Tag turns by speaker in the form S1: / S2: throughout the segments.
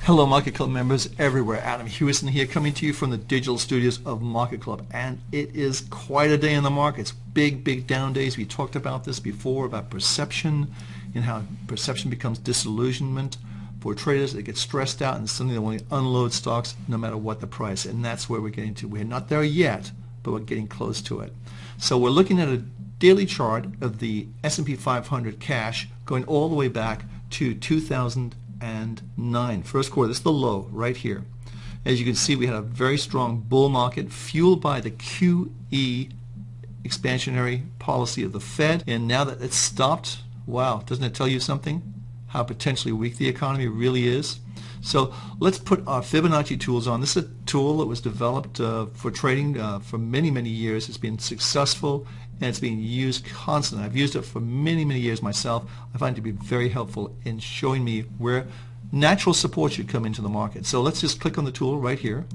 S1: Hello Market Club members everywhere. Adam Hewison here, coming to you from the digital studios of Market Club, and it is quite a day in the markets. Big down days. We talked about this before, about perception and how perception becomes disillusionment for traders. They get stressed out and suddenly they want to unload stocks no matter what the price, and that's where we're getting to. We're not there yet, but we're getting close to it. So we're looking at a daily chart of the S&P 500 cash going all the way back to 2009. First quarter, this is the low right here. As you can see, we had a very strong bull market fueled by the QE expansionary policy of the Fed, and now that it's stopped, wow, doesn't it tell you something? How potentially weak the economy really is. So let's put our Fibonacci tools on. This is a tool that was developed for trading for many years. It's been successful and it's being used constantly. I've used it for many years myself. I find it to be very helpful in showing me where natural support should come into the market. So let's just click on the tool right here,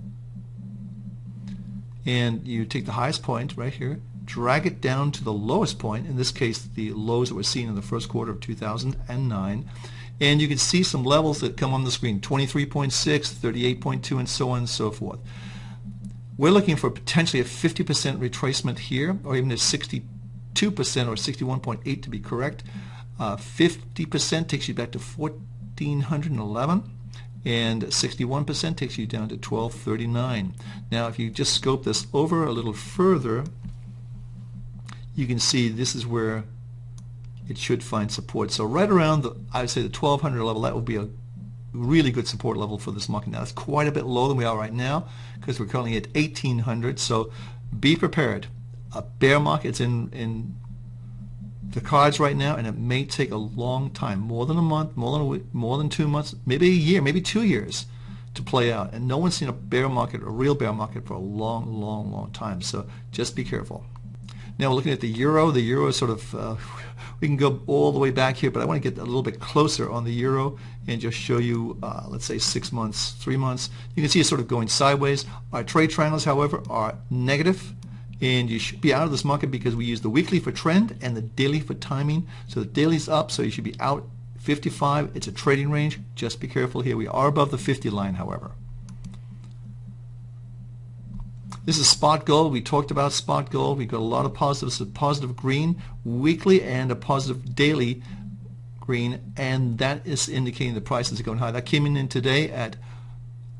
S1: and you take the highest point right here, drag it down to the lowest point, in this case the lows that we're seeing in the first quarter of 2009, and you can see some levels that come on the screen: 23.6, 38.2, and so on and so forth. We're looking for potentially a 50% retracement here, or even a 62% or 61.8 to be correct. 50% takes you back to 1411, and 61% takes you down to 1239. Now if you just scope this over a little further, you can see this is where it should find support. So right around the, I would say the 1200 level, that would be a really good support level for this market. Now it's quite a bit lower than we are right now because we're currently at 1800, so be prepared. A bear market's in the cards right now, and it may take a long time, more than a month, more than a week, more than 2 months, maybe a year, maybe 2 years to play out. And no one's seen a bear market, a real bear market, for a long time, so just be careful. Now we're looking at the euro. The euro is sort of, we can go all the way back here, but I want to get a little bit closer on the euro and just show you, let's say 6 months, 3 months. You can see it's sort of going sideways. Our trade triangles, however, are negative, and you should be out of this market because we use the weekly for trend and the daily for timing. So the daily's up, so you should be out 55. It's a trading range. Just be careful here. We are above the 50 line, however. This is spot gold. We talked about spot gold. We've got a lot of positives, a positive green weekly and a positive daily green, and that is indicating the prices are going high. That came in today at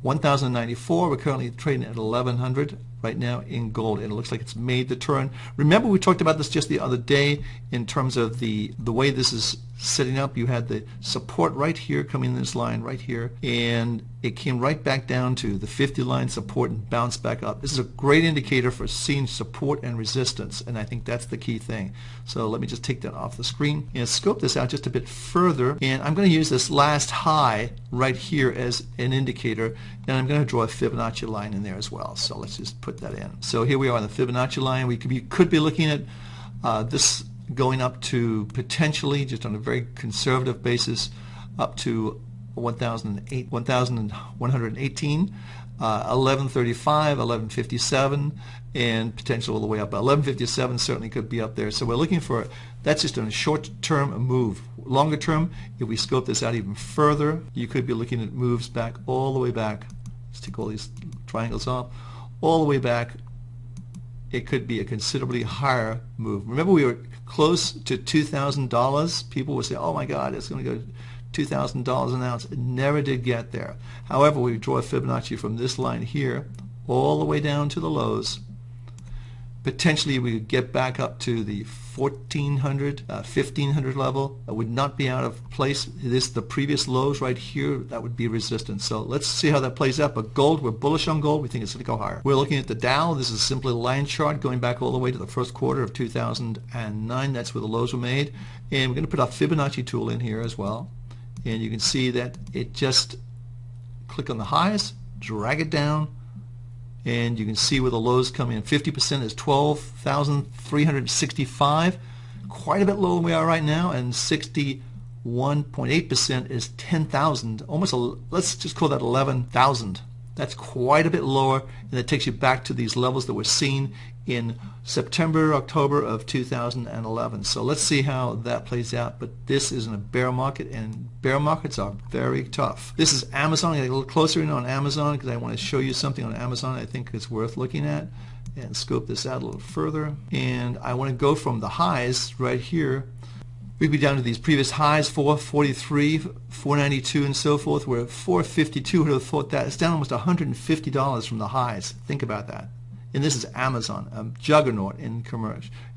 S1: 1,094. We're currently trading at 1,100 right now in gold, and it looks like it's made the turn. Remember, we talked about this just the other day in terms of the way this is setting up. You had the support right here coming in this line right here, and it came right back down to the 50 line support and bounced back up. This is a great indicator for seeing support and resistance, and I think that's the key thing. So let me just take that off the screen and scope this out just a bit further, and I'm going to use this last high right here as an indicator, and I'm going to draw a Fibonacci line in there as well. So let's just put that in. So here we are on the Fibonacci line. We could be looking at this going up to potentially, just on a very conservative basis, up to 1,118, 1135, 1157, and potential all the way up. 1157 certainly could be up there. So we're looking for, that's just on a short-term move. Longer term, if we scope this out even further, you could be looking at moves back, all the way back. Let's take all these triangles off. All the way back, it could be a considerably higher move. Remember, we were close to $2,000. People would say, oh my God, it's going to go $2,000 an ounce. It never did get there. However, we draw a Fibonacci from this line here all the way down to the lows. Potentially we could get back up to the 1,400, 1,500 level. That would not be out of place. The previous lows right here, that would be resistance. So let's see how that plays out. But gold, we're bullish on gold. We think it's going to go higher. We're looking at the Dow. This is simply a line chart going back all the way to the first quarter of 2009. That's where the lows were made. And we're going to put our Fibonacci tool in here as well. And you can see that it just, click on the highs, drag it down, and you can see where the lows come in. 50% is 12,365, quite a bit lower than we are right now, and 61.8% is 10,000, almost, let's just call that 11,000 That's quite a bit lower, and it takes you back to these levels that were seen in September, October of 2011. So let's see how that plays out. But this isn't a bear market, and bear markets are very tough. This is Amazon. I'm going to get a little closer in on Amazon because I want to show you something on Amazon I think is worth looking at, and scope this out a little further. And I want to go from the highs right here. We'd be down to these previous highs, 443, 492, and so forth. We're at 452. Who would have thought that? It's down almost $150 from the highs. Think about that. And this is Amazon, a juggernaut in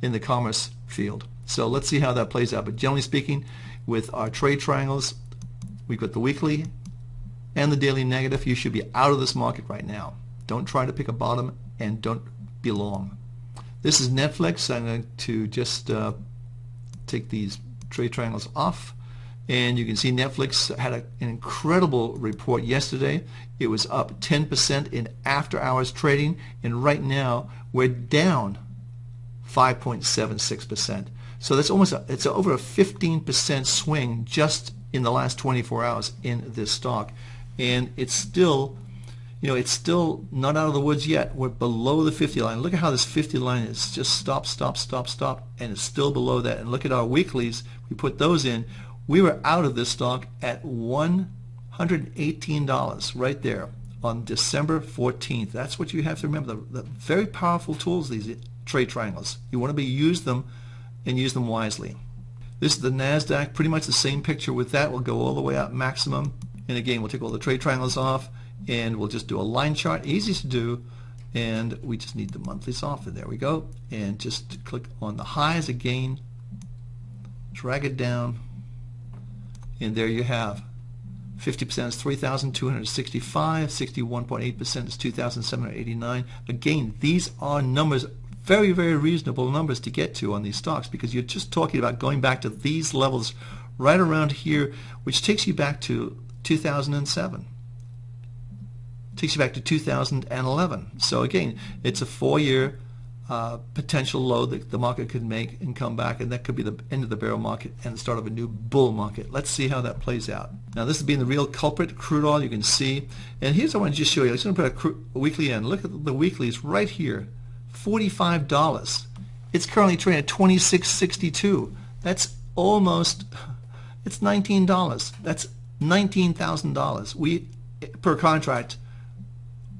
S1: the commerce field. So let's see how that plays out. But generally speaking, with our trade triangles, we've got the weekly and the daily negative. You should be out of this market right now. Don't try to pick a bottom, and don't be long. This is Netflix. I'm going to just take these trade triangles off, and you can see Netflix had an incredible report yesterday. It was up 10% in after-hours trading, and right now we're down 5.76%. So that's it's over a 15% swing just in the last 24 hours in this stock, and it's still, it's still not out of the woods yet. We're below the 50 line. Look at how this 50 line is just stop, and it's still below that. And look at our weeklies. We put those in. We were out of this stock at $118 right there on December 14th. That's what you have to remember. The very powerful tools, these trade triangles. You want to use them and use them wisely. This is the Nasdaq. Pretty much the same picture with that. We'll go all the way up maximum. And again, we'll take all the trade triangles off, and we'll just do a line chart, easy to do, and we just need the monthlies off, and there we go. And just click on the highs again, drag it down, and there you have 50% is 3,265, 61.8% is 2,789. Again, these are numbers, very reasonable numbers to get to on these stocks, because you're just talking about going back to these levels right around here, which takes you back to 2007. Takes you back to 2011. So again, it's a 4-year potential low that the market could make and come back, and that could be the end of the bear market and the start of a new bull market. Let's see how that plays out. Now this has been the real culprit, crude oil. You can see, and here's what I want to just show you. I'm just going to put a weekly in. Look at the weeklies right here, $45. It's currently trading at $26.62. That's almost, it's $19. That's $19,000 we per contract,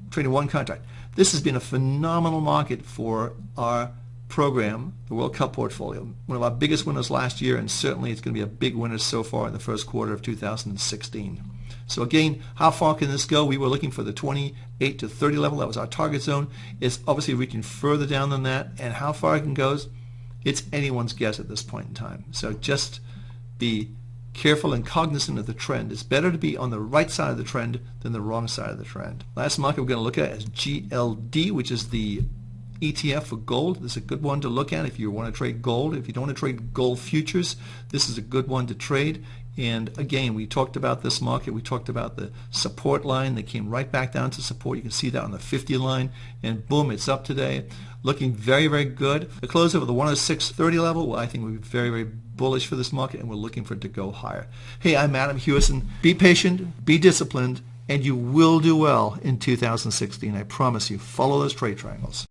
S1: trading one contract. This has been a phenomenal market for our program, the World Cup portfolio. One of our biggest winners last year, and certainly it's going to be a big winner so far in the first quarter of 2016. So again, how far can this go? We were looking for the 28 to 30 level. That was our target zone. It's obviously reaching further down than that, and how far it can go, it's anyone's guess at this point in time. So just be careful and cognizant of the trend. It's better to be on the right side of the trend than the wrong side of the trend. Last market we're going to look at is GLD, which is the ETF for gold. This is a good one to look at if you want to trade gold. If you don't want to trade gold futures, this is a good one to trade. And again, we talked about this market. We talked about the support line that came right back down to support. You can see that on the 50 line, and boom, it's up today, looking very good. The close over the 106.30 level, well, I think we're very bullish for this market, and we're looking for it to go higher. Hey, I'm Adam Hewison. Be patient, be disciplined, and you will do well in 2016. I promise you. Follow those trade triangles.